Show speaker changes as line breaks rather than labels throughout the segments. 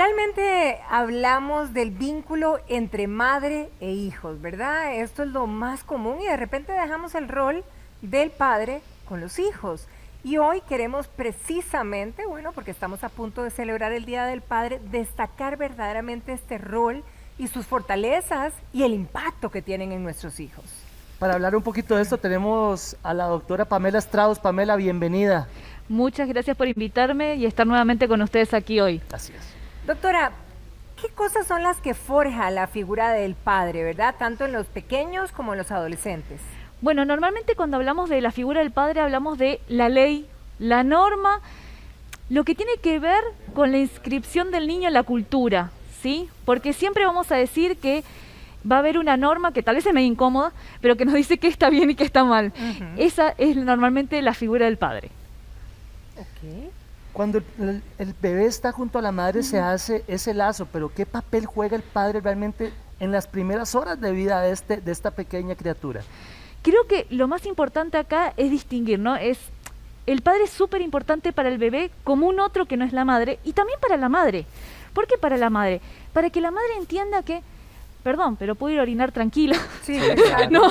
Generalmente hablamos del vínculo entre madre e hijos, ¿verdad? Esto es lo más común y de repente dejamos el rol del padre con los hijos. Y hoy queremos precisamente, bueno, porque estamos a punto de celebrar el Día del Padre, destacar verdaderamente este rol y sus fortalezas y el impacto que tienen en nuestros hijos.
Para hablar un poquito de esto tenemos a la doctora Pamela Strauss. Pamela, bienvenida.
Muchas gracias por invitarme y estar nuevamente con ustedes aquí hoy.
Así es.
Doctora, ¿qué cosas son las que forja la figura del padre, verdad? Tanto en los pequeños como en los adolescentes.
Bueno, normalmente cuando hablamos de la figura del padre hablamos de la ley, la norma, lo que tiene que ver con la inscripción del niño en la cultura, ¿sí? Porque siempre vamos a decir que va a haber una norma que tal vez es medio incómoda, pero que nos dice qué está bien y qué está mal. Esa es normalmente la figura del padre.
Ok.
Cuando el bebé está junto a la madre se hace ese lazo, pero ¿qué papel juega el padre realmente en las primeras horas de vida de esta pequeña criatura?
Creo que lo más importante acá es distinguir, ¿no? El padre es súper importante para el bebé como un otro que no es la madre y también para la madre. ¿Por qué para la madre? Para que la madre entienda que, perdón, pero puedo ir a orinar tranquila.
Sí,
no.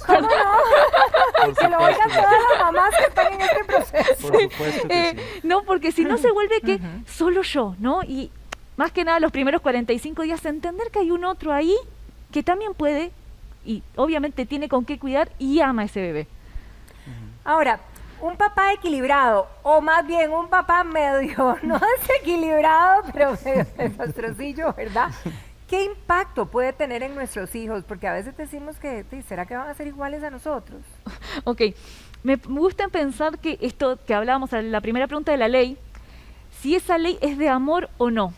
¿Cómo no? Que lo oigan todas las mamás que están en este proceso.
Por supuesto que sí.
No, porque si no se vuelve que solo yo, ¿no? Y más que nada los primeros 45 días entender que hay un otro ahí que también puede y obviamente tiene con qué cuidar y ama a ese bebé.
Ahora, un papá equilibrado, o más bien un papá medio, no desequilibrado, pero medio desastrocillo, ¿verdad? ¿Qué impacto puede tener en nuestros hijos? Porque a veces decimos que, ¿será que van a ser iguales a nosotros?
Ok, me gusta pensar que esto que hablábamos en la primera pregunta de la ley, si esa ley es de amor o no.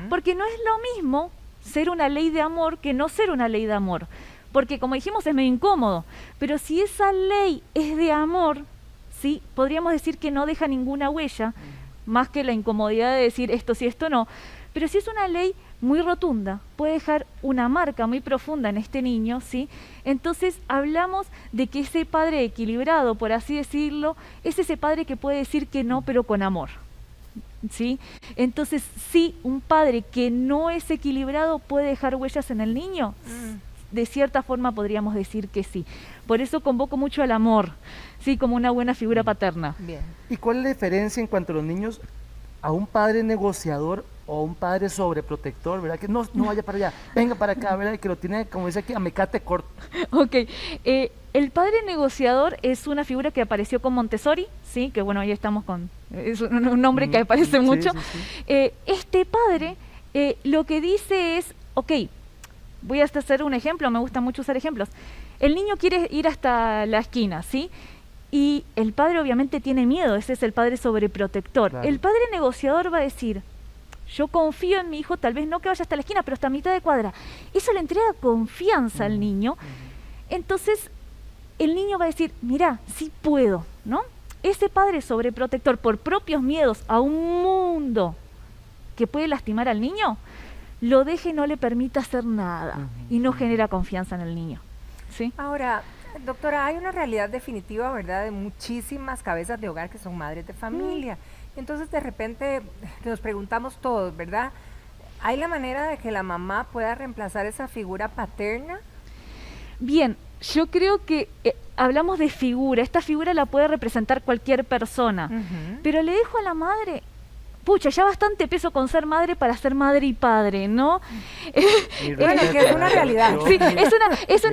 Porque no es lo mismo ser una ley de amor que no ser una ley de amor. Porque como dijimos es medio incómodo, pero si esa ley es de amor, ¿sí? Podríamos decir que no deja ninguna huella, más que la incomodidad de decir esto sí, esto no. Pero si es una ley muy rotunda, puede dejar una marca muy profunda en este niño, ¿sí? Entonces hablamos de que ese padre equilibrado, por así decirlo, es ese padre que puede decir que no, pero con amor, ¿sí? Entonces, sí, un padre que no es equilibrado puede dejar huellas en el niño. De cierta forma podríamos decir que sí. Por eso convoco mucho al amor, sí, como una buena figura paterna.
Bien.
¿Y cuál es la diferencia en cuanto a los niños a un padre negociador o un padre sobreprotector, ¿verdad? Que no vaya para allá, venga para acá, ¿verdad? Que lo tiene, como dice aquí, a mecate corto.
Ok, el padre negociador es una figura que apareció con Montessori, sí, que bueno, ahí estamos con, es un nombre que aparece mucho. Sí. Este padre lo que dice es, ok, voy a hacer un ejemplo, me gusta mucho usar ejemplos. El niño quiere ir hasta la esquina, ¿sí? Y el padre obviamente tiene miedo, ese es el padre sobreprotector. Claro. El padre negociador va a decir, yo confío en mi hijo, tal vez no que vaya hasta la esquina, pero hasta mitad de cuadra. Eso le entrega confianza al niño. Entonces, el niño va a decir, mira, sí puedo, ¿no? Ese padre sobreprotector por propios miedos a un mundo que puede lastimar al niño, lo deja y no le permite hacer nada y no genera confianza en el niño, ¿sí?
Ahora, doctora, hay una realidad definitiva, ¿verdad?, de muchísimas cabezas de hogar que son madres de familia. Entonces, de repente, nos preguntamos todos, ¿verdad? ¿Hay la manera de que la mamá pueda reemplazar esa figura paterna?
Bien, yo creo que hablamos de figura. Esta figura la puede representar cualquier persona, pero le dejo a la madre... Pucha, ya bastante peso con ser madre para ser madre y padre, ¿no?
Bueno, que es una realidad.
Sí, es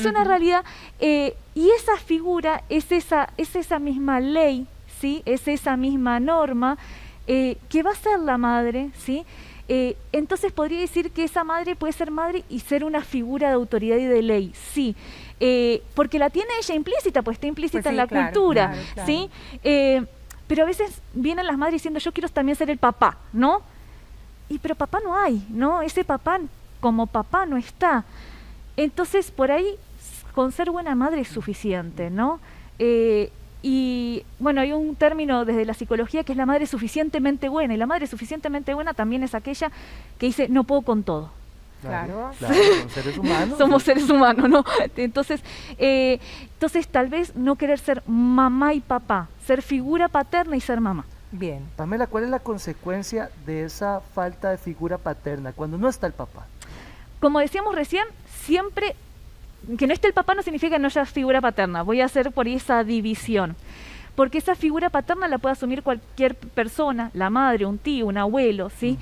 una realidad. Y esa figura es esa misma ley, ¿sí? Es esa misma norma que va a ser la madre, ¿sí? Entonces podría decir que esa madre puede ser madre y ser una figura de autoridad y de ley, sí. Porque la tiene ella implícita, pues está implícita pues sí, en la cultura, claro. ¿Sí? Pero a veces vienen las madres diciendo, yo quiero también ser el papá, ¿no? Pero papá no hay, ¿no? Ese papá como papá no está. Entonces, por ahí, con ser buena madre es suficiente, ¿no? Y, bueno, hay un término desde la psicología que es la madre suficientemente buena. Y la madre suficientemente buena también es aquella que dice, no puedo con todo.
Claro,
somos seres humanos.
Somos seres humanos, ¿no? Entonces, tal vez no querer ser mamá y papá, ser figura paterna y ser mamá.
Bien.
Pamela, ¿cuál es la consecuencia de esa falta de figura paterna cuando no está el papá?
Como decíamos recién, siempre que no esté el papá no significa que no haya figura paterna. Voy a hacer por ahí esa división. Porque esa figura paterna la puede asumir cualquier persona, la madre, un tío, un abuelo, ¿sí?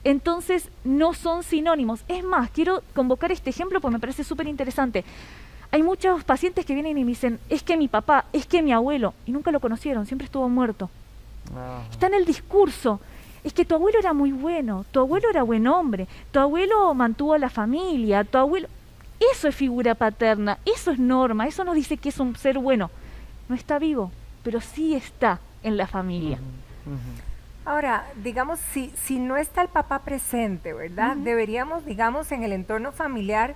Entonces, no son sinónimos. Es más, quiero convocar este ejemplo porque me parece súper interesante. Hay muchos pacientes que vienen y me dicen, es que mi papá, es que mi abuelo, y nunca lo conocieron, siempre estuvo muerto. Está en el discurso. Es que tu abuelo era muy bueno, tu abuelo era buen hombre, tu abuelo mantuvo a la familia, tu abuelo... Eso es figura paterna, eso es norma, eso nos dice que es un ser bueno. No está vivo, pero sí está en la familia.
Ahora, digamos, si no está el papá presente, ¿verdad? Deberíamos, digamos, en el entorno familiar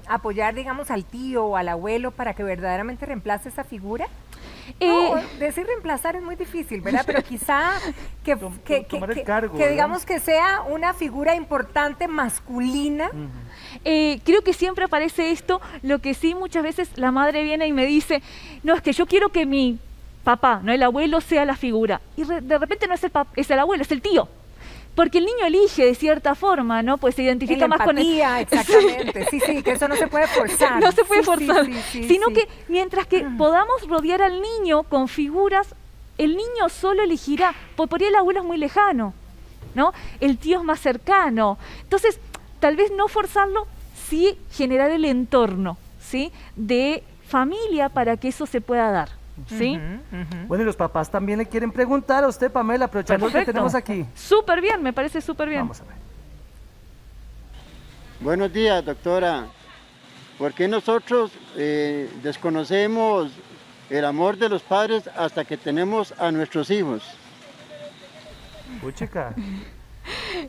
apoyar, digamos, al tío o al abuelo para que verdaderamente reemplace esa figura. No, decir reemplazar es muy difícil, ¿verdad? Pero quizá
tomar el cargo,
que digamos que sea una figura importante masculina.
Creo que siempre aparece esto, lo que sí muchas veces la madre viene y me dice, no, es que yo quiero que mi papá, no el abuelo, sea la figura. Y de repente no es es el abuelo, es el tío. Porque el niño elige de cierta forma, ¿no? Pues se identifica más con él.
Exactamente. Sí, que eso no se puede forzar.
No se puede forzar. Sino que mientras que podamos rodear al niño con figuras, el niño solo elegirá. Por ahí el abuelo es muy lejano, ¿no? El tío es más cercano. Entonces, tal vez no forzarlo, sí generar el entorno, ¿sí? De familia para que eso se pueda dar. ¿Sí?
Bueno, y los papás también le quieren preguntar a usted, Pamela, aprovechando que tenemos aquí.
Súper bien, me parece súper bien.
Vamos a ver.
Buenos días, doctora. ¿Por qué nosotros desconocemos el amor de los padres hasta que tenemos a nuestros hijos?
Chica.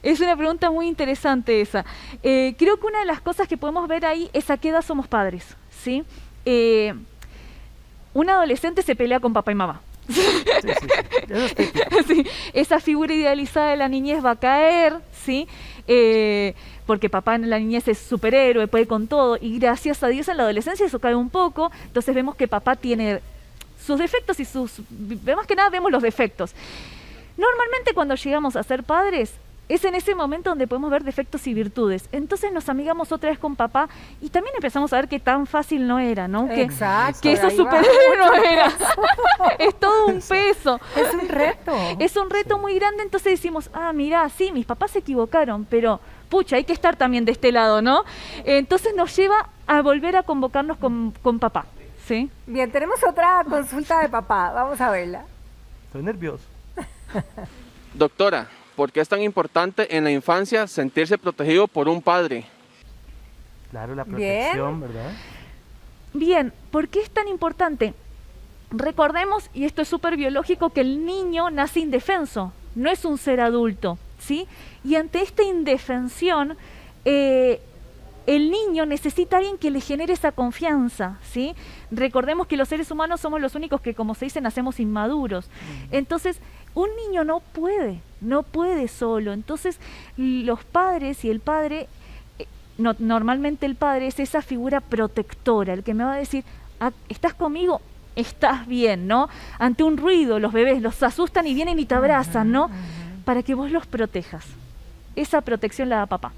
Es una pregunta muy interesante esa. Creo que una de las cosas que podemos ver ahí es a qué edad somos padres, ¿sí? Un adolescente se pelea con papá y mamá.
Sí. Eso es típico.
Sí, esa figura idealizada de la niñez va a caer, ¿sí? Porque papá en la niñez es superhéroe, puede con todo, y gracias a Dios en la adolescencia eso cae un poco, entonces vemos que papá tiene sus defectos y más que nada vemos los defectos. Normalmente cuando llegamos a ser padres, es en ese momento donde podemos ver defectos y virtudes. Entonces nos amigamos otra vez con papá y también empezamos a ver que tan fácil no era, ¿no?
Exacto.
Que eso superhéroe no era. Es todo un peso.
Es un reto.
Es un reto muy grande, entonces decimos, mira, sí, mis papás se equivocaron, pero pucha, hay que estar también de este lado, ¿no? Entonces nos lleva a volver a convocarnos con papá, ¿sí?
Bien, tenemos otra consulta de papá, vamos a verla.
Estoy nervioso.
Doctora, ¿por qué es tan importante en la infancia sentirse protegido por un padre?
Claro, la protección,
Bien.
¿verdad?
Bien, ¿por qué es tan importante? Recordemos, y esto es súper biológico, que el niño nace indefenso, no es un ser adulto, ¿sí? Y ante esta indefensión, el niño necesita a alguien que le genere esa confianza, ¿sí? Recordemos que los seres humanos somos los únicos que, como se dice, nacemos inmaduros. Entonces, un niño no puede solo. Entonces, los padres y el padre, normalmente el padre es esa figura protectora, el que me va a decir, ¿estás conmigo? Estás bien, ¿no? Ante un ruido, los bebés los asustan y vienen y te abrazan, ¿no? Para que vos los protejas. Esa protección la da papá.